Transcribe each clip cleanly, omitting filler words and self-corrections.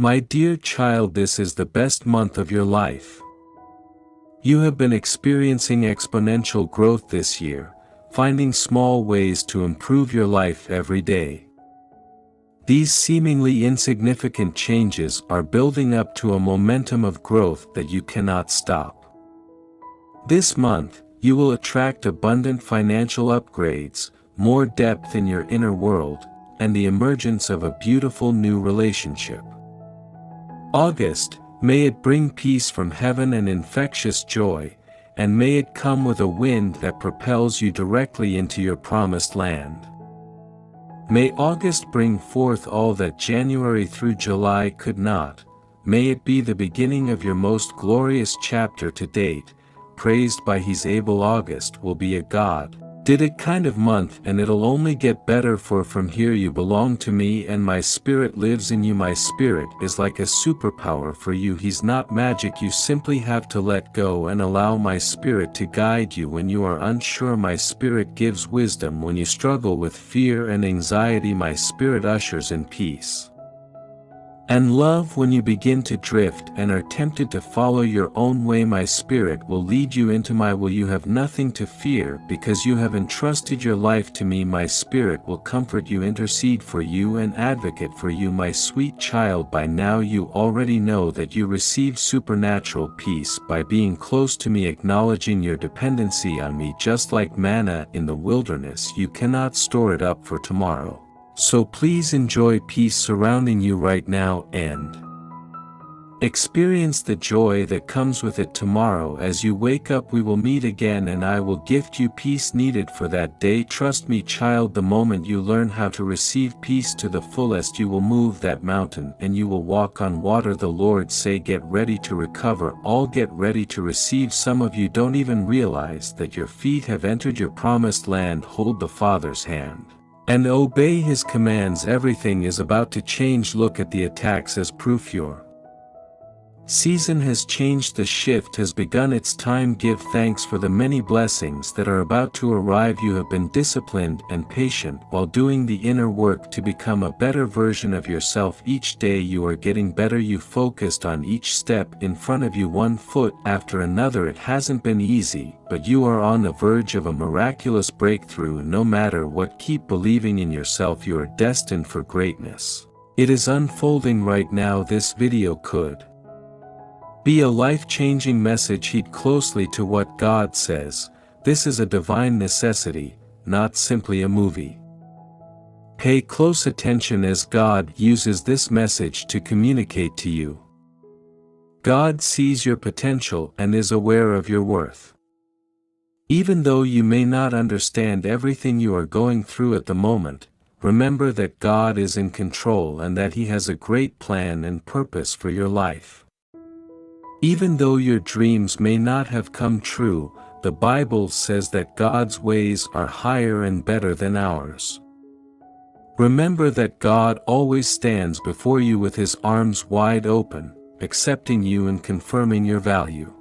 My dear child, this is the best month of your life. You have been experiencing exponential growth this year, finding small ways to improve your life every day. These seemingly insignificant changes are building up to a momentum of growth that you cannot stop. This month, you will attract abundant financial upgrades, more depth in your inner world, and the emergence of a beautiful new relationship. August, may it bring peace from heaven and infectious joy, and may it come with a wind that propels you directly into your promised land. May August bring forth all that January through July could not. May it be the beginning of your most glorious chapter to date. Praised by He's able. August will be a God did it kind of month, and it'll only get better, for from here you belong to me and my spirit lives in you. My spirit is like a superpower for you. He's not magic. You simply have to let go and allow my spirit to guide you when you are unsure. My spirit gives wisdom when you struggle with fear and anxiety. My spirit ushers in peace and love when you begin to drift and are tempted to follow your own way. My spirit will lead you into my will. You have nothing to fear because you have entrusted your life to me. My spirit will comfort you, intercede for you, and advocate for you. My sweet child, by now you already know that you receive supernatural peace by being close to me, acknowledging your dependency on me. Just like manna in the wilderness, you cannot store it up for tomorrow. So please enjoy peace surrounding you right now and experience the joy that comes with it tomorrow. As you wake up, we will meet again and I will gift you peace needed for that day. Trust me, child, the moment you learn how to receive peace to the fullest, you will move that mountain and you will walk on water. The Lord say, get ready to recover all, get ready to receive. Some of you don't even realize that your feet have entered your promised land. Hold the Father's hand and obey His commands. Everything is about to change. Look at the attacks as proof your season has changed. The shift has begun. It's time. Give thanks for the many blessings that are about to arrive. You have been disciplined and patient while doing the inner work to become a better version of yourself. Each day you are getting better. You focused on each step in front of you, one foot after another. It hasn't been easy, but you are on the verge of a miraculous breakthrough. No matter what, keep believing in yourself. You are destined for greatness. It is unfolding right now. This video could be a life-changing message. Heed closely to what God says. This is a divine necessity, not simply a movie. Pay close attention as God uses this message to communicate to you. God sees your potential and is aware of your worth. Even though you may not understand everything you are going through at the moment, remember that God is in control and that He has a great plan and purpose for your life. Even though your dreams may not have come true, the Bible says that God's ways are higher and better than ours. Remember that God always stands before you with His arms wide open, accepting you and confirming your value.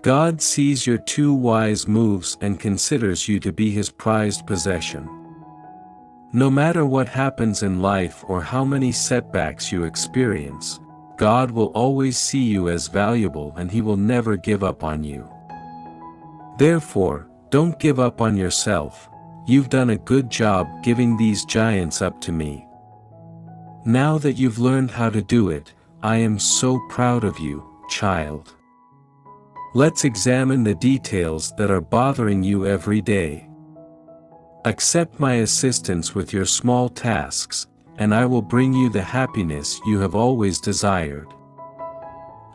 God sees your two wise moves and considers you to be His prized possession. No matter what happens in life or how many setbacks you experience, God will always see you as valuable and He will never give up on you. Therefore, don't give up on yourself. You've done a good job giving these giants up to me. Now that you've learned how to do it, I am so proud of you, child. Let's examine the details that are bothering you every day. Accept my assistance with your small tasks, and I will bring you the happiness you have always desired.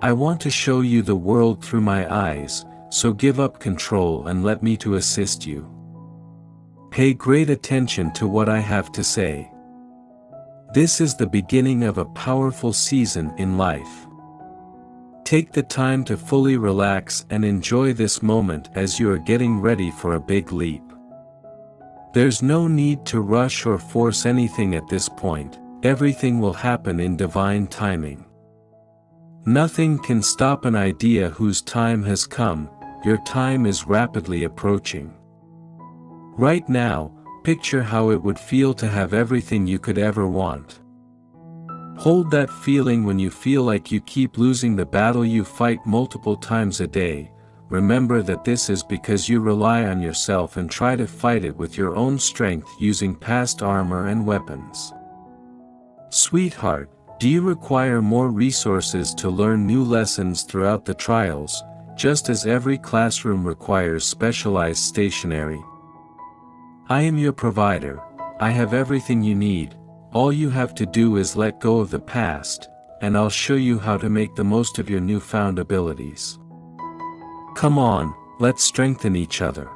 I want to show you the world through my eyes, so give up control and let me to assist you. Pay great attention to what I have to say. This is the beginning of a powerful season in life. Take the time to fully relax and enjoy this moment as you are getting ready for a big leap. There's no need to rush or force anything at this point. Everything will happen in divine timing. Nothing can stop an idea whose time has come. Your time is rapidly approaching. Right now, picture how it would feel to have everything you could ever want. Hold that feeling when you feel like you keep losing the battle you fight multiple times a day. Remember that this is because you rely on yourself and try to fight it with your own strength using past armor and weapons. Sweetheart, do you require more resources to learn new lessons throughout the trials, just as every classroom requires specialized stationery? I am your provider. I have everything you need. All you have to do is let go of the past, and I'll show you how to make the most of your newfound abilities. Come on, let's strengthen each other.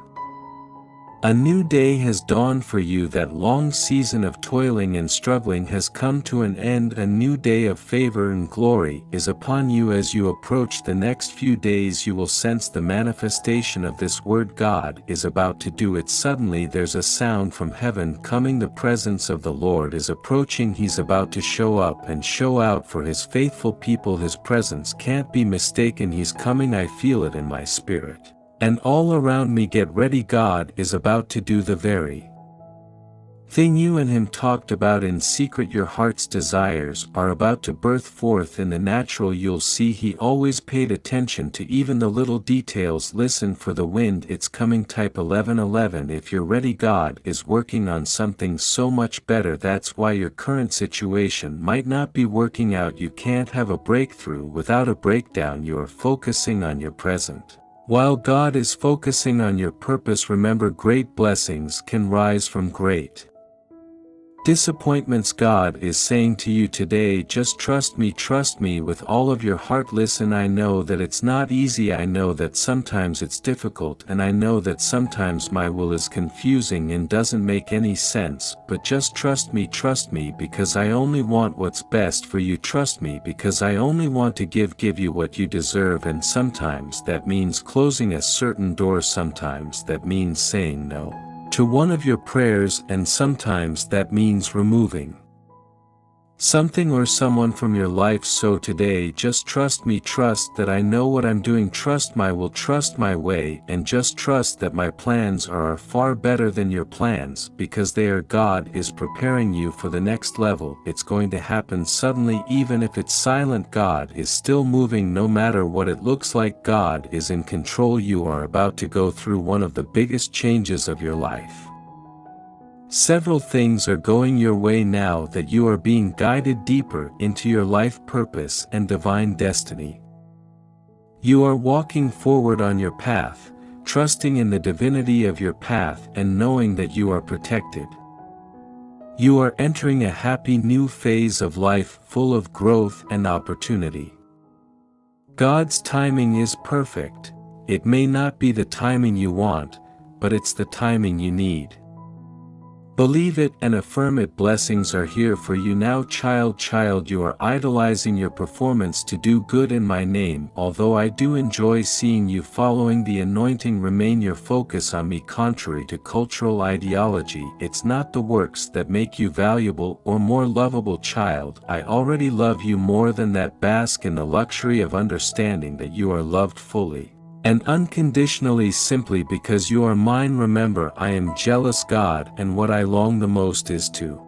A new day has dawned for you. That long season of toiling and struggling has come to an end. A new day of favor and glory is upon you. As you approach the next few days, you will sense the manifestation of this word. God is about to do it. Suddenly there's a sound from heaven coming. The presence of the Lord is approaching. He's about to show up and show out for his faithful people. His presence can't be mistaken. He's coming. I feel it in my spirit. And all around me, get ready. God is about to do the very thing you and him talked about in secret. Your heart's desires are about to birth forth in the natural. You'll see he always paid attention to even the little details. Listen for the wind, it's coming. Type 1111 if you're ready. God is working on something so much better. That's why your current situation might not be working out. You can't have a breakthrough without a breakdown. You are focusing on your present, while God is focusing on your purpose. Remember, great blessings can rise from great disappointments. God is saying to you today, just trust me with all of your heart. Listen, I know that it's not easy. I know that sometimes it's difficult, and I know that sometimes my will is confusing and doesn't make any sense, but just trust me because I only want what's best for you. Trust me because I only want to give you what you deserve. And sometimes that means closing a certain door, sometimes that means saying no to one of your prayers, and sometimes that means removing something or someone from your life. So today, just trust me. Trust that I know what I'm doing. Trust my will, trust my way, and just trust that my plans are far better than your plans, because they are. God is preparing you for the next level. It's going to happen suddenly, even if it's silent. God is still moving no matter what it looks like. God is in control. You are about to go through one of the biggest changes of your life. Several things are going your way now that you are being guided deeper into your life purpose and divine destiny. You are walking forward on your path, trusting in the divinity of your path and knowing that you are protected. You are entering a happy new phase of life full of growth and opportunity. God's timing is perfect. It may not be the timing you want, but it's the timing you need. Believe it and affirm it. Blessings are here for you now. Child, you are idolizing your performance to do good in my name. Although I do enjoy seeing you following the anointing, remain your focus on me. Contrary to cultural ideology, it's not the works that make you valuable or more lovable. Child, I already love you more than that. Bask in the luxury of understanding that you are loved fully and unconditionally, simply because you are mine. Remember, I am jealous. God, and what I long the most is to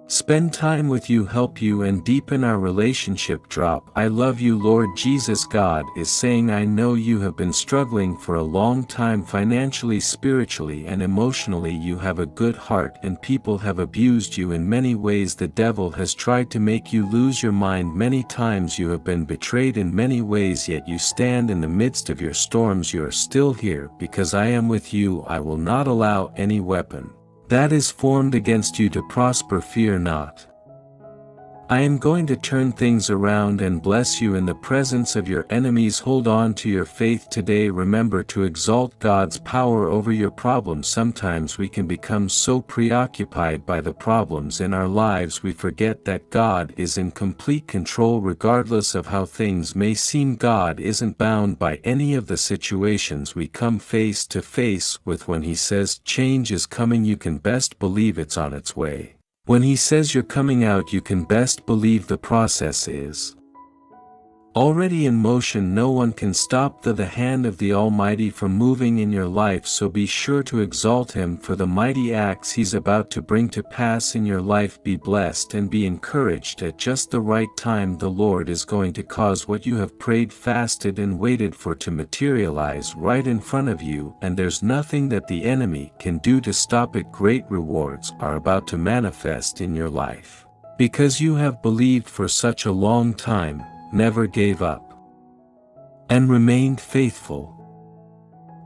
spend time with you, help you, and deepen our relationship. Drop I love you, Lord Jesus. God is saying, I know you have been struggling for a long time financially, spiritually, and emotionally. You have a good heart, and people have abused you in many ways. The devil has tried to make you lose your mind many times. You have been betrayed in many ways, yet you stand in the midst of your storms. You are still here because I am with you. I will not allow any weapon that is formed against you to prosper. Fear not. I am going to turn things around and bless you in the presence of your enemies. Hold on to your faith today. Remember to exalt God's power over your problems. Sometimes we can become so preoccupied by the problems in our lives we forget that God is in complete control. Regardless of how things may seem, God isn't bound by any of the situations we come face to face with. When He says change is coming, you can best believe it's on its way. When He says you're coming out, you can best believe the process is Already in motion, no one can stop the hand of the Almighty from moving in your life, so be sure to exalt Him for the mighty acts He's about to bring to pass in your life. Be blessed and be encouraged. At just the right time, the Lord is going to cause what you have prayed, fasted and waited for to materialize right in front of you, and there's nothing that the enemy can do to stop it. Great rewards are about to manifest in your life. Because you have believed for such a long time, never gave up, and remained faithful.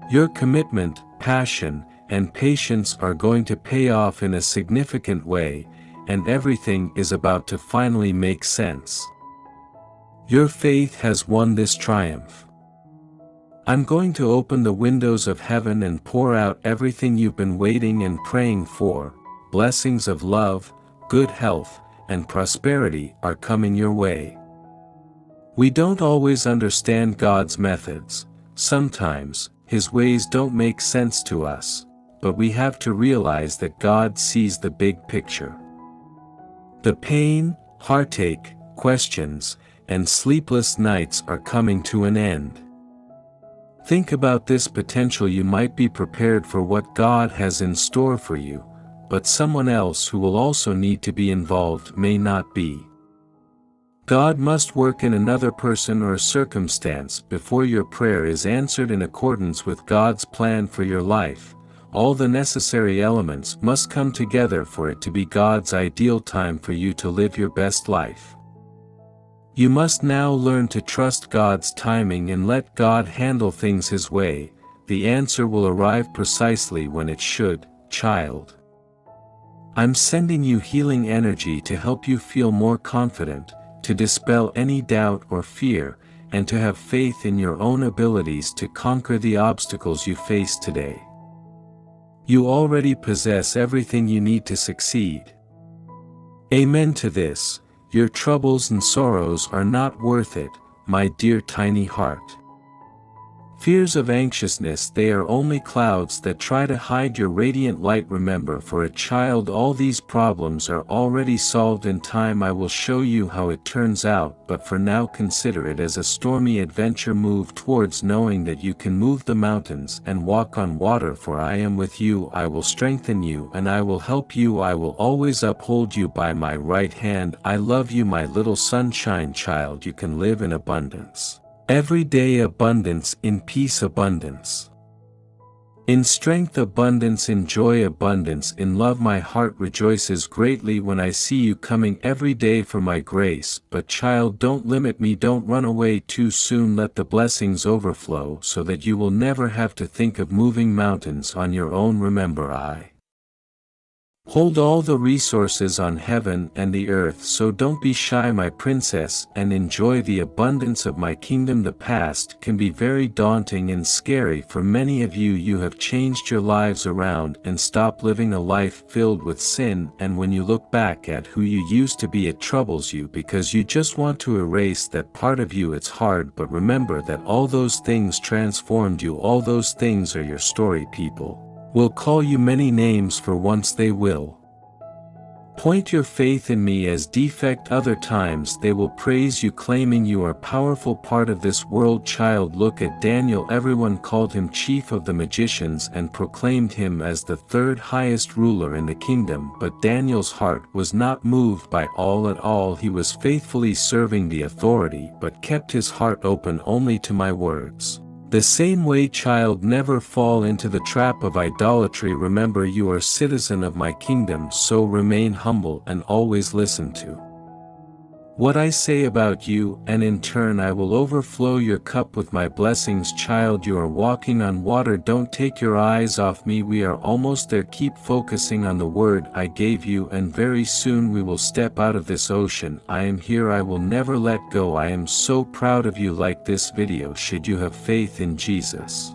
Your commitment, passion, and patience are going to pay off in a significant way, and everything is about to finally make sense. Your faith has won this triumph. I'm going to open the windows of heaven and pour out everything you've been waiting and praying for. Blessings of love, good health, and prosperity are coming your way. We don't always understand God's methods. Sometimes, His ways don't make sense to us, but we have to realize that God sees the big picture. The pain, heartache, questions, and sleepless nights are coming to an end. Think about this potential. You might be prepared for what God has in store for you, but someone else who will also need to be involved may not be. God must work in another person or circumstance before your prayer is answered in accordance with God's plan for your life. All the necessary elements must come together for it to be God's ideal time for you to live your best life. You must now learn to trust God's timing and let God handle things His way. The answer will arrive precisely when it should, child. I'm sending you healing energy to help you feel more confident, to dispel any doubt or fear, and to have faith in your own abilities to conquer the obstacles you face today. You already possess everything you need to succeed. Amen to this. Your troubles and sorrows are not worth it, my dear tiny heart. Fears of anxiousness, they are only clouds that try to hide your radiant light. Remember, for a child, all these problems are already solved in time. I will show you how it turns out, but for now consider it as a stormy adventure. Move towards knowing that you can move the mountains and walk on water, for I am with you. I will strengthen you and I will help you. I will always uphold you by my right hand. I love you, my little sunshine child. You can live in abundance. Every day abundance, in peace abundance, in strength abundance, in joy abundance, in love. My heart rejoices greatly when I see you coming every day for my grace. But child, don't limit me, don't run away too soon. Let the blessings overflow so that you will never have to think of moving mountains on your own. Remember, I hold all the resources on heaven and the earth, so don't be shy, my princess, and enjoy the abundance of my kingdom. The past can be very daunting and scary for many of you. You have changed your lives around and stopped living a life filled with sin, and when you look back at who you used to be, it troubles you because you just want to erase that part of you. It's hard, but remember that all those things transformed you. All those things are your story. People will call you many names, for once they will point your faith in me as defect. Other times they will praise you, claiming you are a powerful part of this world. Child, look at Daniel. Everyone called him chief of the magicians and proclaimed him as the third highest ruler in the kingdom, but Daniel's heart was not moved by all at all. He was faithfully serving the authority, but kept his heart open only to my words. The same way, child, never fall into the trap of idolatry. Remember, you are a citizen of my kingdom, so remain humble and always listen to what I say about you, and in turn I will overflow your cup with my blessings. Child, you are walking on water. Don't take your eyes off me. We are almost there. Keep focusing on the word I gave you, and very soon we will step out of this ocean. I am here. I will never let go. I am so proud of you. Like this video should you have faith in Jesus.